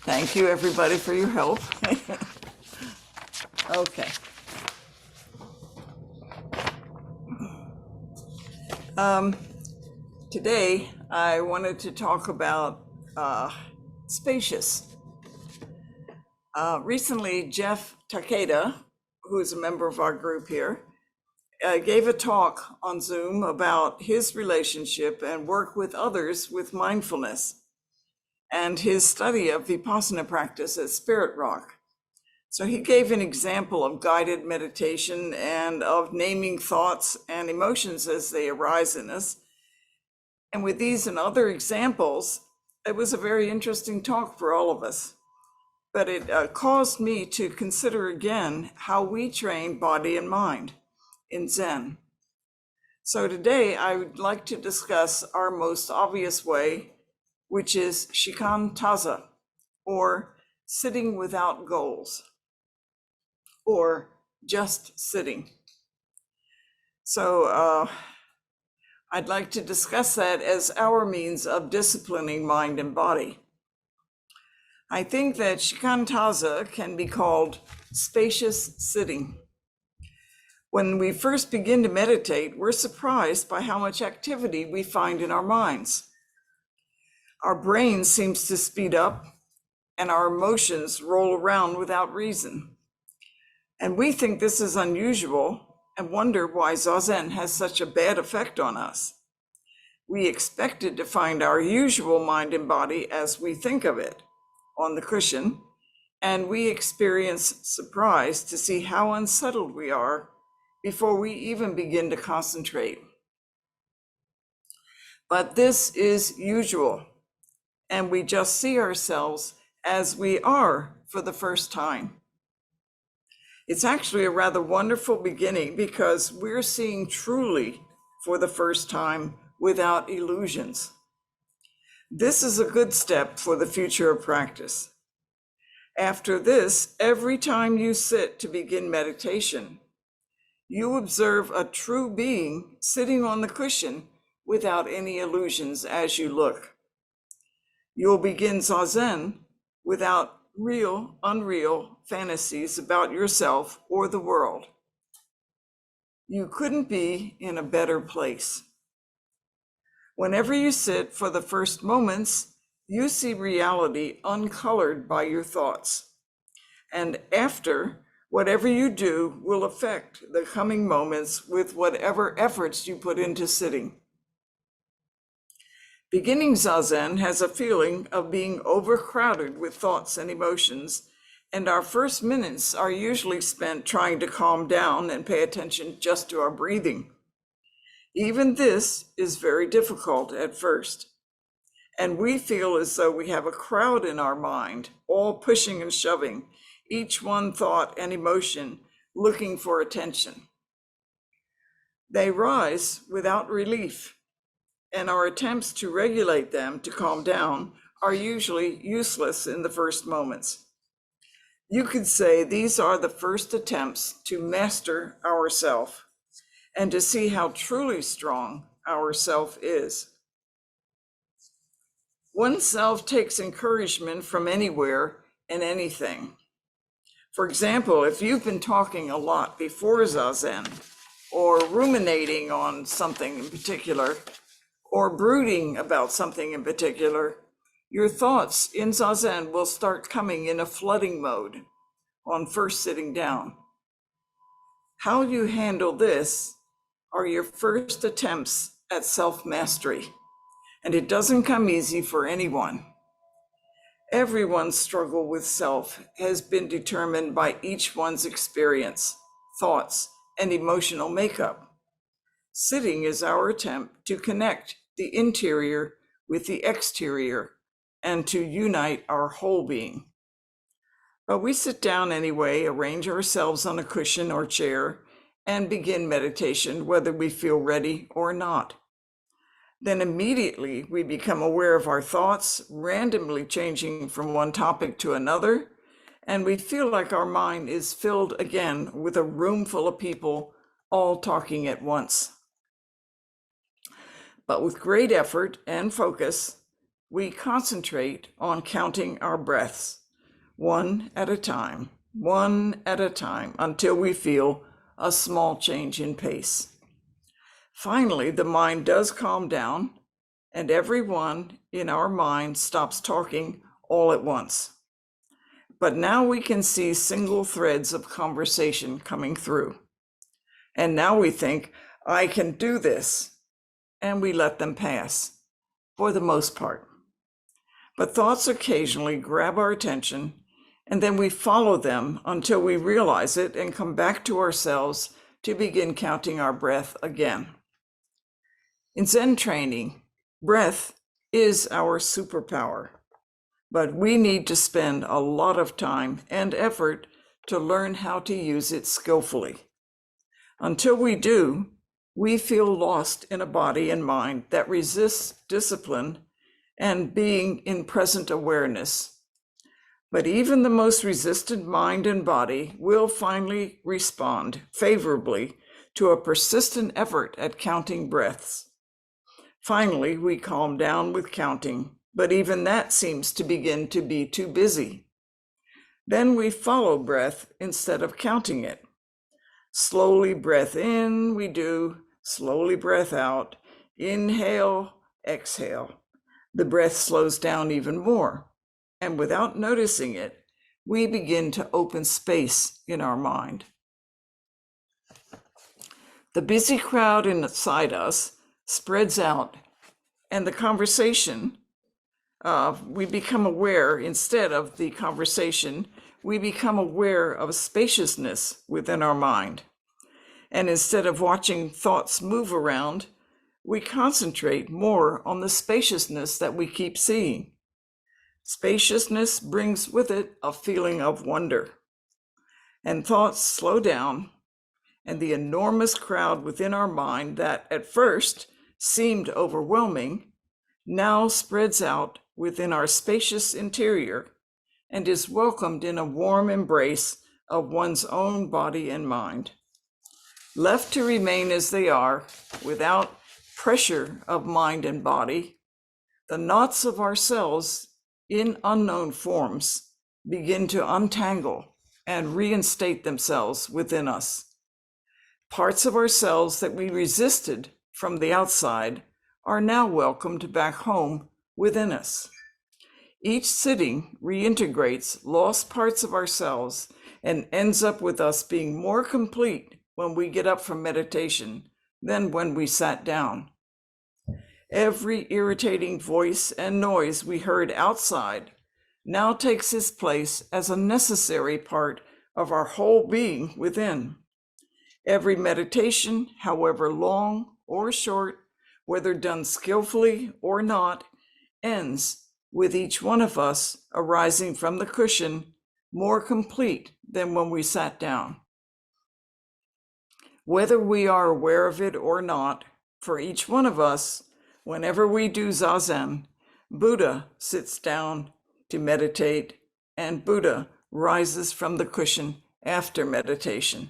Thank you, everybody, for your help. Okay. Today, I wanted to talk about spacious. Recently, Jeff Takeda, who is a member of our group here, gave a talk on Zoom about his relationship and work with others with mindfulness and his study of Vipassana practice at Spirit Rock. So he gave an example of guided meditation and of naming thoughts and emotions as they arise in us. And with these and other examples, it was a very interesting talk for all of us. But it caused me to consider again how we train body and mind in Zen. So today I would like to discuss our most obvious way, which is shikantaza, or sitting without goals, or just sitting. So I'd like to discuss that as our means of disciplining mind and body. I think that shikantaza can be called spacious sitting. When we first begin to meditate, we're surprised by how much activity we find in our minds. Our brain seems to speed up and our emotions roll around without reason. And we think this is unusual and wonder why Zazen has such a bad effect on us. We expected to find our usual mind and body as we think of it on the cushion, and we experience surprise to see how unsettled we are before we even begin to concentrate. But this is usual, and we just see ourselves as we are for the first time. It's actually a rather wonderful beginning because we're seeing truly for the first time without illusions. This is a good step for the future of practice. After this, every time you sit to begin meditation, you observe a true being sitting on the cushion without any illusions as you look. You'll begin Zazen without real, unreal fantasies about yourself or the world. You couldn't be in a better place. Whenever you sit for the first moments, you see reality uncolored by your thoughts. And after, whatever you do will affect the coming moments with whatever efforts you put into sitting. Beginning Zazen has a feeling of being overcrowded with thoughts and emotions, and our first minutes are usually spent trying to calm down and pay attention just to our breathing. Even this is very difficult at first, and we feel as though we have a crowd in our mind, all pushing and shoving, each one thought and emotion looking for attention. They rise without relief, and our attempts to regulate them to calm down are usually useless in the first moments. You could say these are the first attempts to master ourself and to see how truly strong our self is. Oneself takes encouragement from anywhere and anything. For example, if you've been talking a lot before Zazen, or ruminating on something in particular, or brooding about something in particular, your thoughts in Zazen will start coming in a flooding mode on first sitting down. How you handle this are your first attempts at self-mastery, and it doesn't come easy for anyone. Everyone's struggle with self has been determined by each one's experience, thoughts, and emotional makeup. Sitting is our attempt to connect the interior with the exterior and to unite our whole being. But we sit down anyway, arrange ourselves on a cushion or chair, and begin meditation, whether we feel ready or not. Then immediately we become aware of our thoughts, randomly changing from one topic to another, and we feel like our mind is filled again with a room full of people all talking at once. But with great effort and focus, we concentrate on counting our breaths, one at a time, until we feel a small change in pace. Finally, the mind does calm down, and everyone in our mind stops talking all at once. But now we can see single threads of conversation coming through. And now we think, I can do this, and we let them pass, for the most part. But thoughts occasionally grab our attention, and then we follow them until we realize it and come back to ourselves to begin counting our breath again. In Zen training, breath is our superpower, but we need to spend a lot of time and effort to learn how to use it skillfully. Until we do, we feel lost in a body and mind that resists discipline and being in present awareness. But even the most resistant mind and body will finally respond favorably to a persistent effort at counting breaths. Finally, we calm down with counting, but even that seems to begin to be too busy. Then we follow breath instead of counting it. Slowly breath in, we do. Slowly breath out. Inhale, exhale. The breath slows down even more. And without noticing it, we begin to open space in our mind. The busy crowd inside us spreads out, and the conversation, we become aware, instead of the conversation, we become aware of spaciousness within our mind. And instead of watching thoughts move around, we concentrate more on the spaciousness that we keep seeing. Spaciousness brings with it a feeling of wonder. And thoughts slow down, and the enormous crowd within our mind that at first seemed overwhelming now spreads out within our spacious interior and is welcomed in a warm embrace of one's own body and mind. Left to remain as they are, without pressure of mind and body, the knots of ourselves in unknown forms begin to untangle and reinstate themselves within us. Parts of ourselves that we resisted from the outside are now welcomed back home within us. Each sitting reintegrates lost parts of ourselves and ends up with us being more complete when we get up from meditation than when we sat down. Every irritating voice and noise we heard outside now takes its place as a necessary part of our whole being within. Every meditation, however long or short, whether done skillfully or not, ends with each one of us arising from the cushion more complete than when we sat down. Whether we are aware of it or not, for each one of us, whenever we do Zazen, Buddha sits down to meditate, and Buddha rises from the cushion after meditation.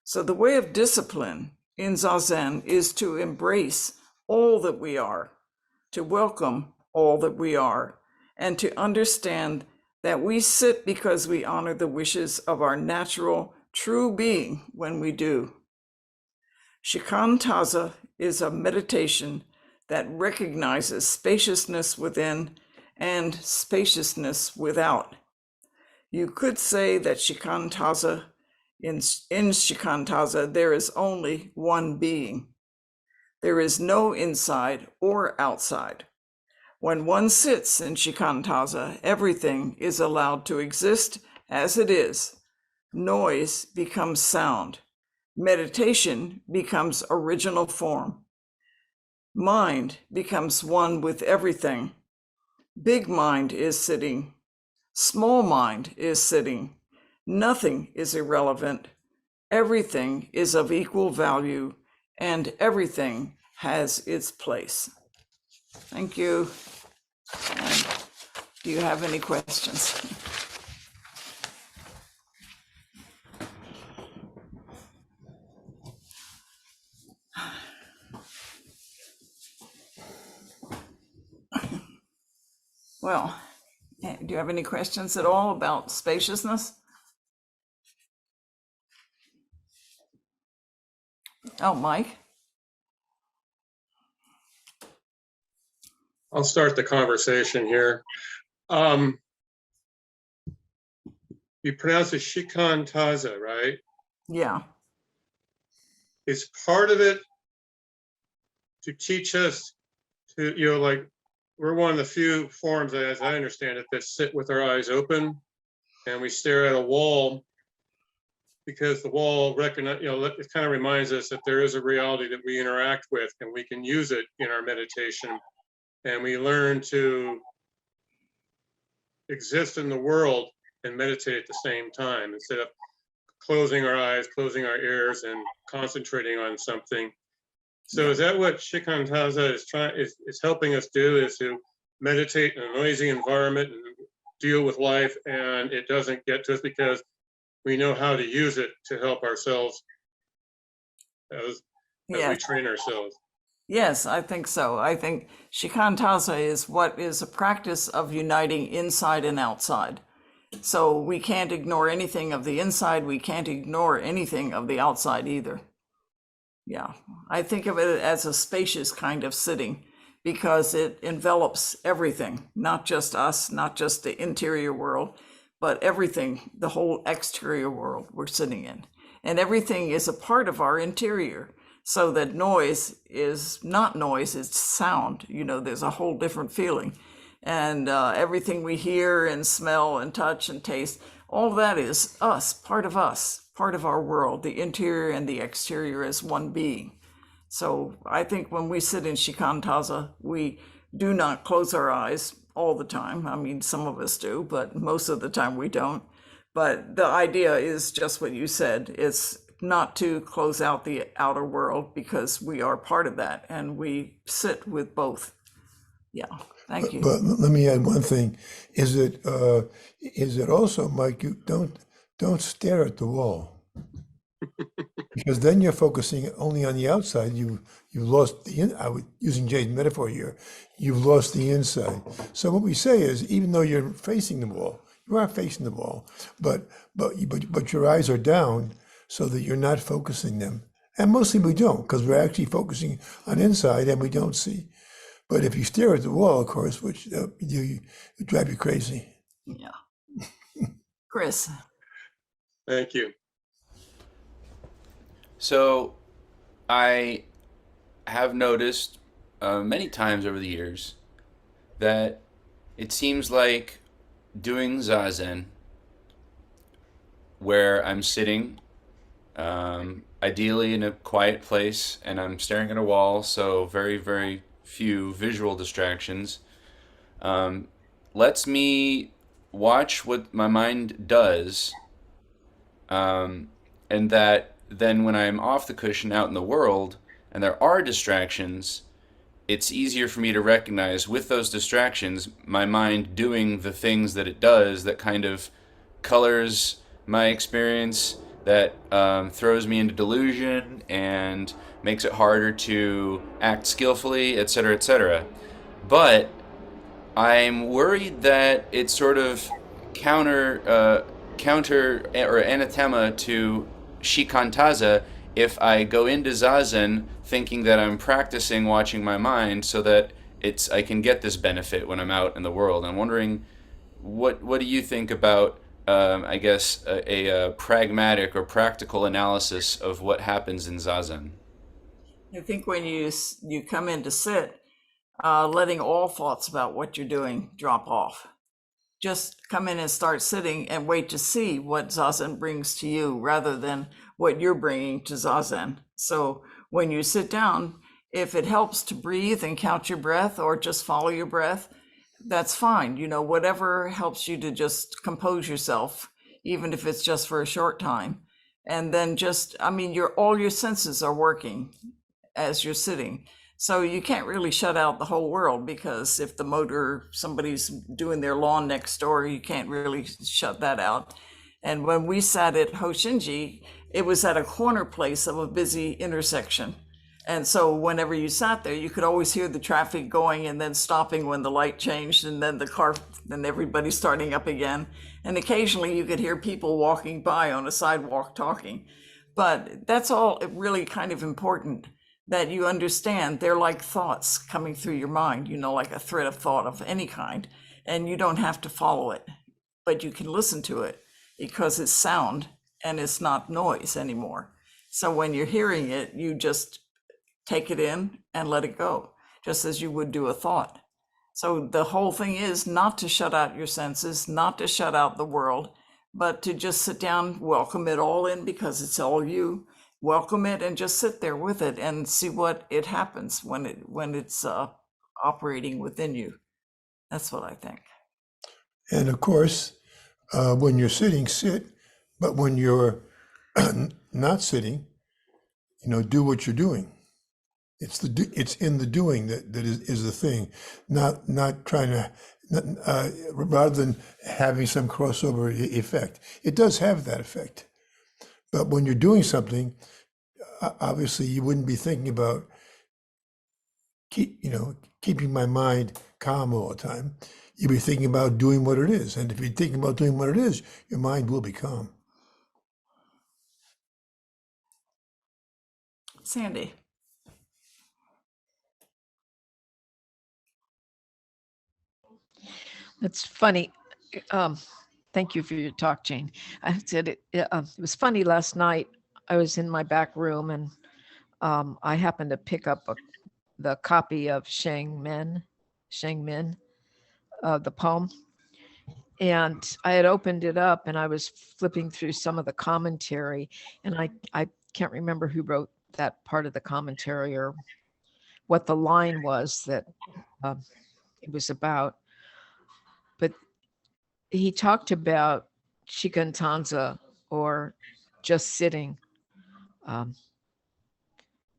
So the way of discipline in Zazen is to embrace all that we are, to welcome all that we are, and to understand that we sit because we honor the wishes of our natural, true being when we do. Shikantaza is a meditation that recognizes spaciousness within and spaciousness without. You could say that shikantaza, in shikantaza, there is only one being. There is no inside or outside. When one sits in shikantaza, everything is allowed to exist as it is. Noise becomes sound. Meditation becomes original form. Mind becomes one with everything. Big mind is sitting. Small mind is sitting. Nothing is irrelevant. Everything is of equal value, and everything has its place. Thank you. And do you have any questions? Well, do you have any questions at all about spaciousness? Oh, Mike? I'll start the conversation here. You pronounce it shikantaza, right? Yeah. Is part of it to teach us to, like, we're one of the few forms, as I understand it, that sit with our eyes open and we stare at a wall because the wall recognize, it kind of reminds us that there is a reality that we interact with and we can use it in our meditation. And we learn to exist in the world and meditate at the same time instead of closing our eyes, closing our ears, and concentrating on something. So is that what shikantaza is helping us do, is to meditate in a noisy environment and deal with life, and it doesn't get to us because we know how to use it to help ourselves as we train ourselves? Yes, I think so. I think shikantaza is what is a practice of uniting inside and outside. So we can't ignore anything of the inside. We can't ignore anything of the outside either. Yeah, I think of it as a spacious kind of sitting because it envelops everything, not just us, not just the interior world, but everything, the whole exterior world we're sitting in. And everything is a part of our interior. So that noise is not noise, it's sound. There's a whole different feeling. And everything we hear and smell and touch and taste, all that is us, part of our world, the interior and the exterior as one being. So I think when we sit in shikantaza, we do not close our eyes all the time. I mean, some of us do, but most of the time we don't. But the idea is just what you said. It's not to close out the outer world because we are part of that and we sit with both. Yeah, thank you. But let me add one thing. Is it also, Mike, you don't stare at the wall. Because then you're focusing only on the outside. You lost using Jay's metaphor here, you've lost the inside. So what we say is, even though you're facing the wall, you are facing the wall, but your eyes are down so that you're not focusing them. And mostly we don't, because we're actually focusing on inside and we don't see. But if you stare at the wall, of course, which you drive you crazy. Yeah. Chris. Thank you. So I have noticed many times over the years that it seems like doing zazen, where I'm sitting, ideally in a quiet place, and I'm staring at a wall, so very, very few visual distractions, lets me watch what my mind does, and that then when I'm off the cushion out in the world and there are distractions, it's easier for me to recognize with those distractions my mind doing the things that it does that kind of colors my experience, that throws me into delusion and makes it harder to act skillfully, etc., etc. But I'm worried that it's sort of counter or anathema to shikantaza if I go into zazen thinking that I'm practicing watching my mind so that I can get this benefit when I'm out in the world. I'm wondering what do you think about I guess a pragmatic or practical analysis of what happens in zazen? I think when you come in to sit, letting all thoughts about what you're doing drop off. Just come in and start sitting and wait to see what zazen brings to you rather than what you're bringing to zazen. So when you sit down, if it helps to breathe and count your breath or just follow your breath, that's fine. Whatever helps you to just compose yourself, even if it's just for a short time. And then all your senses are working as you're sitting. So you can't really shut out the whole world, because if somebody's doing their lawn next door, you can't really shut that out. And when we sat at Hoshinji, it was at a corner place of a busy intersection. And so whenever you sat there, you could always hear the traffic going and then stopping when the light changed, and then the car, then everybody starting up again. And occasionally you could hear people walking by on a sidewalk talking. But that's all really kind of important, that you understand they're like thoughts coming through your mind, like a thread of thought of any kind. And you don't have to follow it, but you can listen to it because it's sound and it's not noise anymore. So when you're hearing it, you just take it in and let it go, just as you would do a thought. So the whole thing is not to shut out your senses, not to shut out the world, but to just sit down, welcome it all in because it's all you. Welcome it and just sit there with it and see what it happens when it's operating within you. That's what I think. And of course, when you're sitting, sit. But when you're not sitting, do what you're doing. It's in the doing that is the thing, not trying to, rather than having some crossover effect. It does have that effect, but when you're doing something, obviously you wouldn't be thinking about keeping my mind calm all the time. You'd be thinking about doing what it is, and if you're thinking about doing what it is, your mind will be calm. Sandy. It's funny. Thank you for your talk, Jane. I said it was funny last night. I was in my back room and I happened to pick up the copy of Shang Min, the poem. And I had opened it up and I was flipping through some of the commentary, and I can't remember who wrote that part of the commentary or what the line was that it was about. But he talked about shikantaza, or just sitting.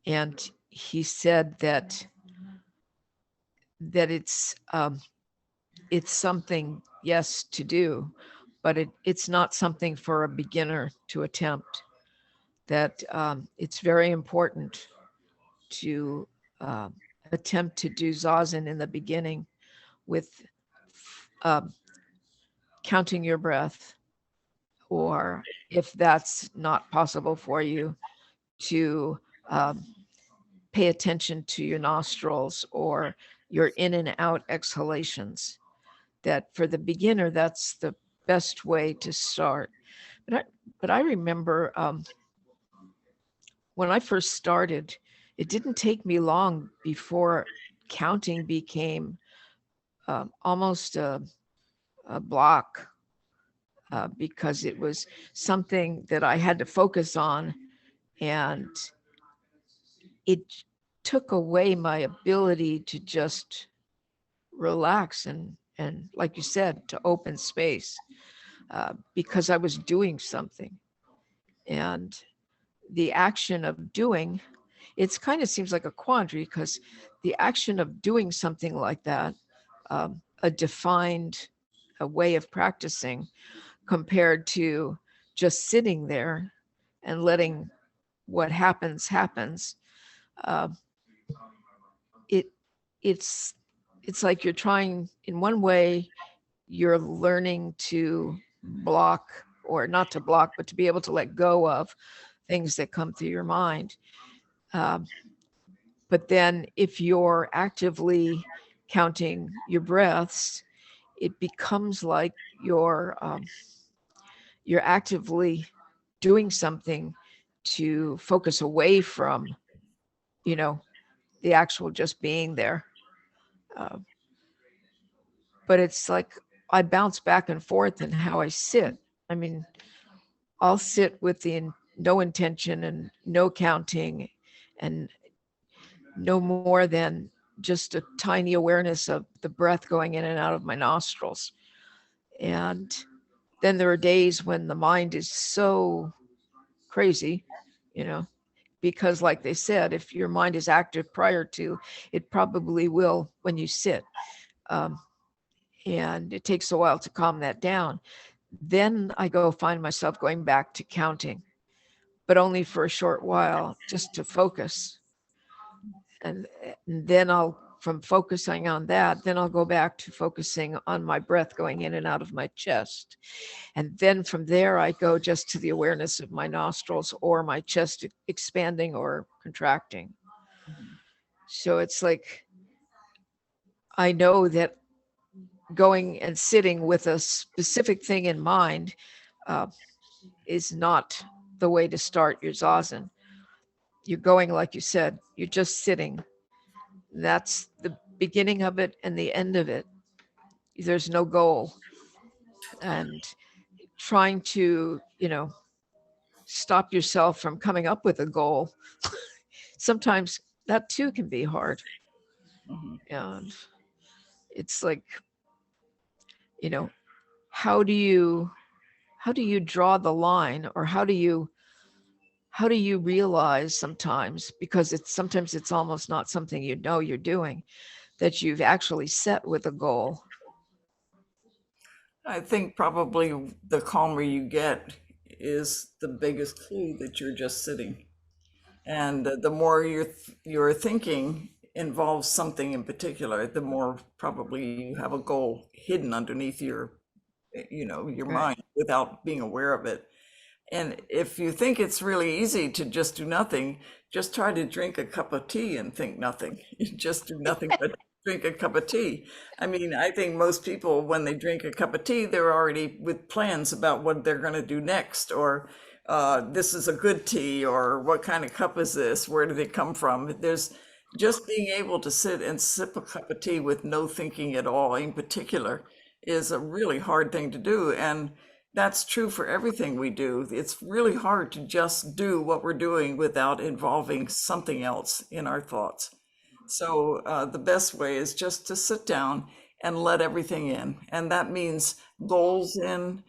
And he said that it's something, yes, to do, but it's not something for a beginner to attempt. That it's very important to attempt to do zazen in the beginning with counting your breath, or if that's not possible for you, to pay attention to your nostrils or your in and out exhalations. That for the beginner, that's the best way to start. But I remember when I first started, it didn't take me long before counting became almost a block, because it was something that I had to focus on, and it took away my ability to just relax and like you said, to open space, because I was doing something. And the action of doing, it's kind of seems like a quandary, because the action of doing something like that, a defined a way of practicing, compared to just sitting there and letting what happens, uh, it it's like you're trying, in one way you're learning to block, or not to block, but to be able to let go of things that come through your mind. But then if you're actively counting your breaths, it becomes like you're actively doing something to focus away from, the actual just being there. But it's like I bounce back and forth in how I sit. I mean, I'll sit with no intention and no counting, and no more than just a tiny awareness of the breath going in and out of my nostrils. And then there are days when the mind is so crazy, because like they said, if your mind is active prior to, it probably will when you sit. And it takes a while to calm that down. Then I find myself going back to counting, but only for a short while, just to focus. and then from focusing on that, then I'll go back to focusing on my breath going in and out of my chest. And then from there, I go just to the awareness of my nostrils or my chest expanding or contracting. So it's like, I know that going and sitting with a specific thing in mind is not the way to start your zazen. You're going, like you said, you're just sitting. That's the beginning of it and the end of it. There's no goal. And trying to, stop yourself from coming up with a goal, sometimes that too can be hard. Mhm. And it's like, how do you draw the line, or how do you realize sometimes, because sometimes it's almost not something you're doing, that you've actually set with a goal. I think probably the calmer you get is the biggest clue that you're just sitting. And the more your thinking involves something in particular, the more probably you have a goal hidden underneath your Right. mind without being aware of it. And if you think it's really easy to just do nothing, just try to drink a cup of tea and think nothing. You just do nothing but drink a cup of tea. I mean, I think most people, when they drink a cup of tea, they're already with plans about what they're going to do next, or this is a good tea, or what kind of cup is this? Where did it come from? There's just being able to sit and sip a cup of tea with no thinking at all in particular is a really hard thing to do. And that's true for everything we do. It's really hard to just do what we're doing without involving something else in our thoughts. So the best way is just to sit down and let everything in. And that means goals in,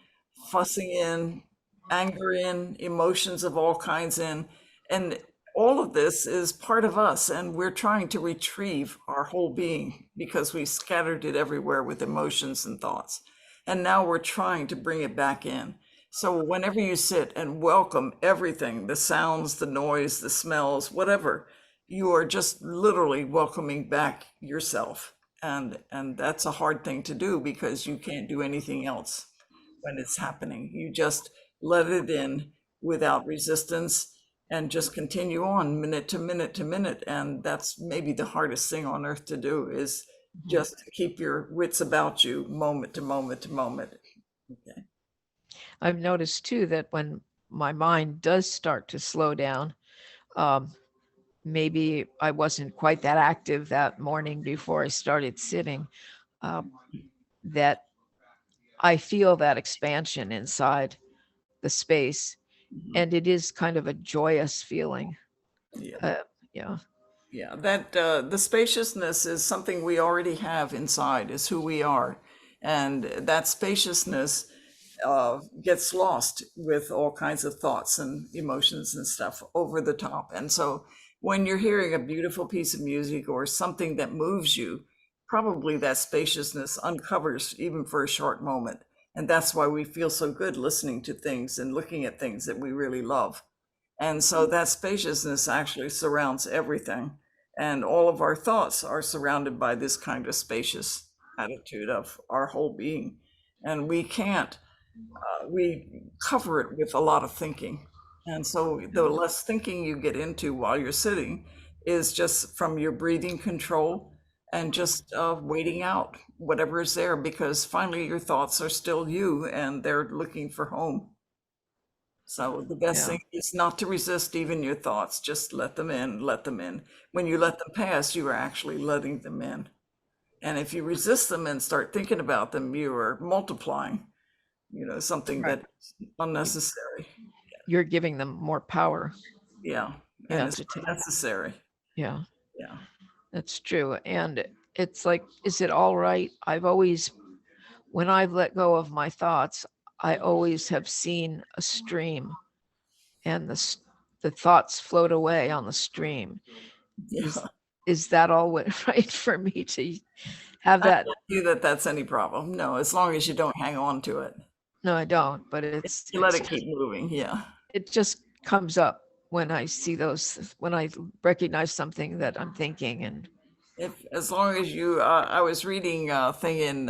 fussing in, anger in, emotions of all kinds in. And all of this is part of us. And we're trying to retrieve our whole being because we scattered it everywhere with emotions and thoughts. And now we're trying to bring it back in. So whenever you sit and welcome everything, the sounds, the noise, the smells, whatever, you are just literally welcoming back yourself. And that's a hard thing to do because you can't do anything else when it's happening. You just let it in without resistance and just continue on minute to minute to minute. And that's maybe the hardest thing on earth to do, is just to keep your wits about you moment to moment to moment. Okay. I've noticed too that when my mind does start to slow down, maybe I wasn't quite that active that morning before I started sitting, that I feel that expansion inside the space. And it is kind of a joyous feeling. Yeah. Yeah. Yeah, that the spaciousness is something we already have inside, is who we are. And that spaciousness gets lost with all kinds of thoughts and emotions and stuff over the top. And so when you're hearing a beautiful piece of music or something that moves you, probably that spaciousness uncovers even for a short moment. And that's why we feel so good listening to things and looking at things that we really love. And so that spaciousness actually surrounds everything. And all of our thoughts are surrounded by this kind of spacious attitude of our whole being. And we cover it with a lot of thinking. And so the less thinking you get into while you're sitting is just from your breathing control and just waiting out whatever is there, because finally your thoughts are still you and they're looking for home. So the best Yeah. thing is not to resist even your thoughts. Just let them in, let them in. When you let them pass, you are actually letting them in. And if you resist them and start thinking about them, you are multiplying, something Right. that's unnecessary. You're giving them more power. Yeah. Yeah, And it's to take. not necessary. Yeah, Yeah. that's true. And it's like, is it all right? When I've let go of my thoughts, I always have seen a stream, and the thoughts float away on the stream. Is Yeah. is that all right for me to have I that? don't see that that's any problem. No, as long as you don't hang on to it. No, I don't, but You let it keep moving. Yeah. it just comes up when I see those, when I recognize something that I'm thinking. And As long as you, I was reading a thing in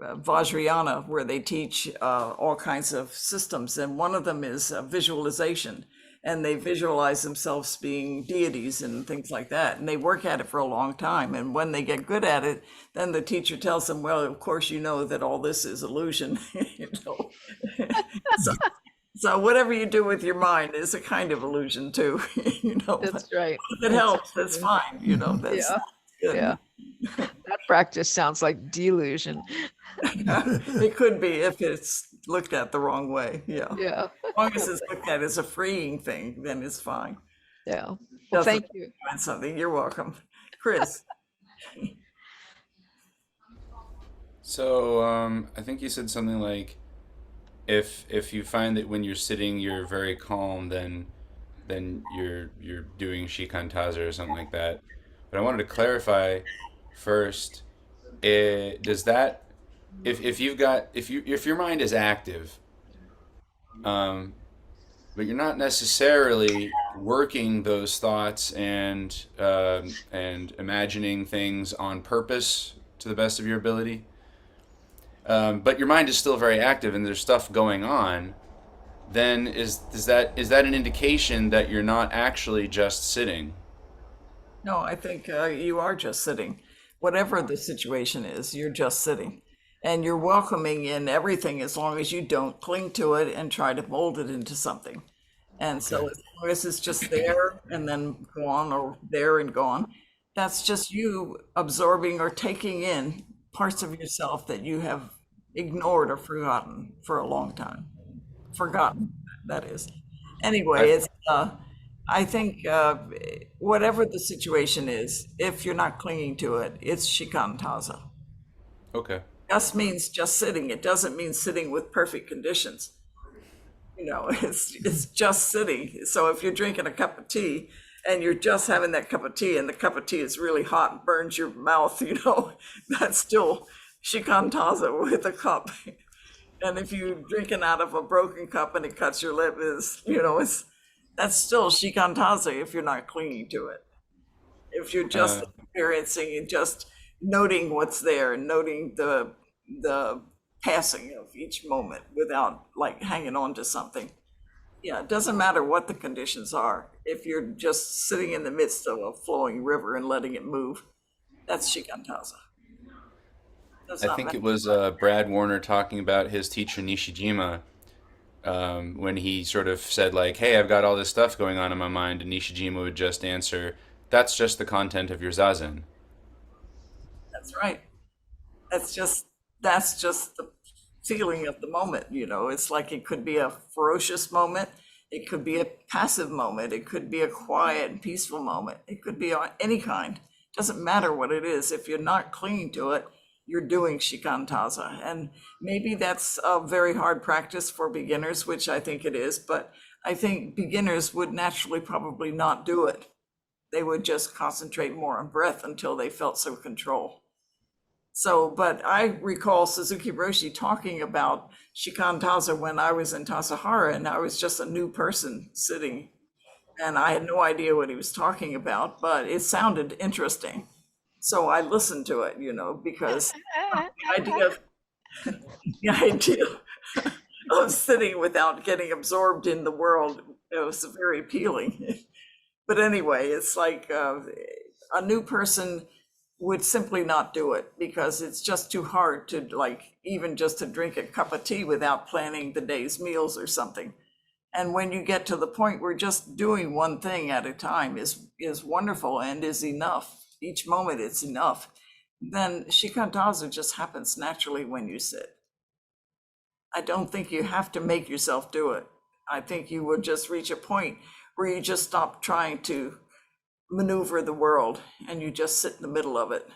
Vajrayana where they teach all kinds of systems, and one of them is visualization. And they visualize themselves being deities and things like that. And they work at it for a long time. And when they get good at it, then the teacher tells them, well, of course, you know that all this is illusion. You know? So, so whatever you do with your mind is a kind of illusion too. You know, but that's right. if it helps, that's fine. You know, that's Yeah. good. Yeah. That practice sounds like delusion. It could be if it's looked at the wrong way. Yeah. Yeah. As long as it's looked at as a freeing thing, then it's fine. Yeah. Well, Doesn't thank you. find something. You're welcome. Chris. So I think you said something like, if you find that when you're sitting you're very calm, then you're doing shikantaza or something like that. But I wanted to clarify first. Does that, if you've got, if your mind is active, um, but you're not necessarily working those thoughts and imagining things on purpose to the best of your ability, but your mind is still very active and there's stuff going on, then is that an indication that you're not actually just sitting? No, I think you are just sitting. Whatever the situation is, you're just sitting. And you're welcoming in everything as long as you don't cling to it and try to mold it into something. And so as long as it's just there and then gone, or there and gone, that's just you absorbing or taking in parts of yourself that you have ignored or forgotten for a long time. Forgotten, that is. Anyway, I've, it's I think whatever the situation is, if you're not clinging to it, it's shikantaza. okay. Just means just sitting. It doesn't mean sitting with perfect conditions. You know, it's just sitting. So if you're drinking a cup of tea and you're just having that cup of tea and the cup of tea is really hot and burns your mouth, you know, that's still shikantaza with a cup. And if you're drinking out of a broken cup and it cuts your lip, is, you know, it's, that's still shikantaza if you're not clinging to it. If you're just Uh, experiencing and just noting what's there and noting the passing of each moment without like hanging on to something. Yeah, it doesn't matter what the conditions are. If you're just sitting in the midst of a flowing river and letting it move, that's shikantaza. Does I not think matter. it was Brad Warner talking about his teacher Nishijima, when he sort of said like, "Hey, I've got all this stuff going on in my mind," and Nishijima would just answer, "That's just the content of your zazen." That's right. That's just that's just the feeling of the moment, you know. It's like it could be a ferocious moment, it could be a passive moment, it could be a quiet and peaceful moment, it could be on any kind. Doesn't matter what it is. If you're not clinging to it, you're doing shikantaza. And maybe that's a very hard practice for beginners, which I think it is, but I think beginners would naturally probably not do it. They would just concentrate more on breath until they felt some control. So, but I recall Suzuki Roshi talking about shikantaza when I was in Tassajara and I was just a new person sitting and I had no idea what he was talking about, but it sounded interesting. So I listened to it, you know, because the idea of, the idea of sitting without getting absorbed in the world, it was very appealing. But anyway, it's like a new person would simply not do it because it's just too hard to like even just to drink a cup of tea without planning the day's meals or something. And when you get to the point where just doing one thing at a time is wonderful and is enough, each moment it's enough, then shikantaza just happens naturally when you sit. I don't think you have to make yourself do it. I think you will just reach a point where you just stop trying to maneuver the world and you just sit in the middle of it.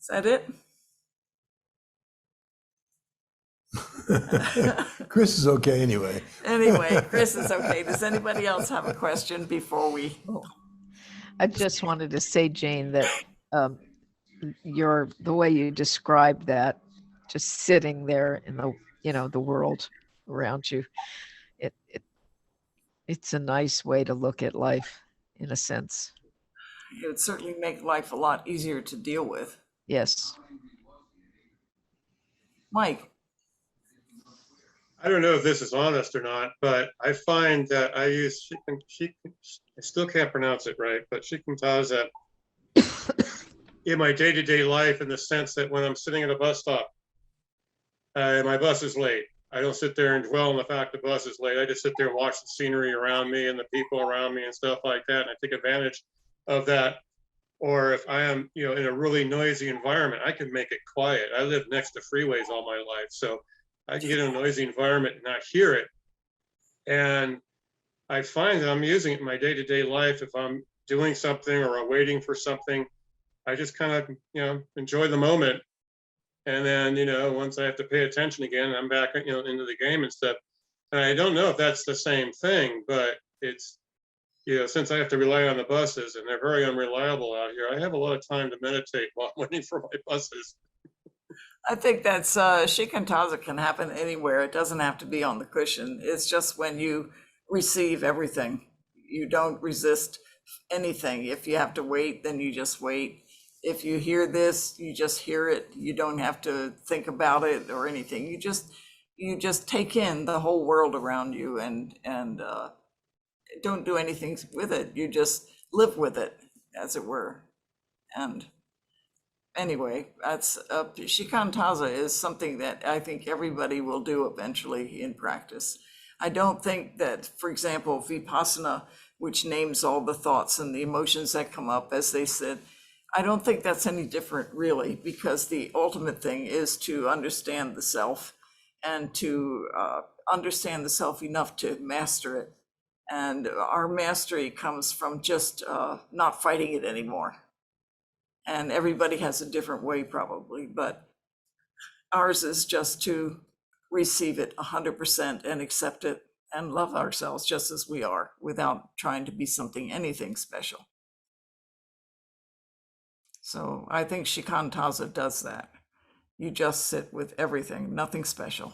Is that it? Chris is okay anyway. Anyway, Chris is okay. Does anybody else have a question before we? I just wanted to say, Jane, that the way you described that just sitting there in the, the world around you. It's a nice way to look at life, in a sense. It would certainly make life a lot easier to deal with. Yes. Mike, I don't know if this is honest or not, but I find that I use I still can't pronounce it right, but shikantaza in my day-to-day life, in the sense that when I'm sitting at a bus stop, my bus is late. I don't sit there and dwell on the fact the bus is late. I just sit there and watch the scenery around me and the people around me and stuff like that. And I take advantage of that. Or if I am, in a really noisy environment, I can make it quiet. I live next to freeways all my life, so I can get in a noisy environment and not hear it. And I find that I'm using it in my day-to-day life. If I'm doing something or I'm waiting for something, I just kind of, enjoy the moment. And then, once I have to pay attention again, I'm back, into the game and stuff. And I don't know if that's the same thing, but it's, since I have to rely on the buses and they're very unreliable out here, I have a lot of time to meditate while I'm waiting for my buses. I think that's shikantaza can happen anywhere. It doesn't have to be on the cushion. It's just when you receive everything. You don't resist anything. If you have to wait, then you just wait. If you hear this, you just hear it. You don't have to think about it or anything. You just take in the whole world around you and don't do anything with it. You just live with it, as it were. And anyway, that's shikantaza is something that I think everybody will do eventually in practice. I don't think that, for example, vipassana, which names all the thoughts and the emotions that come up, as they said, I don't think that's any different really, because the ultimate thing is to understand the self and to understand the self enough to master it. And our mastery comes from just not fighting it anymore. And everybody has a different way probably, but ours is just to receive it 100% and accept it and love ourselves just as we are without trying to be anything special. So I think shikantaza does that. You just sit with everything, nothing special.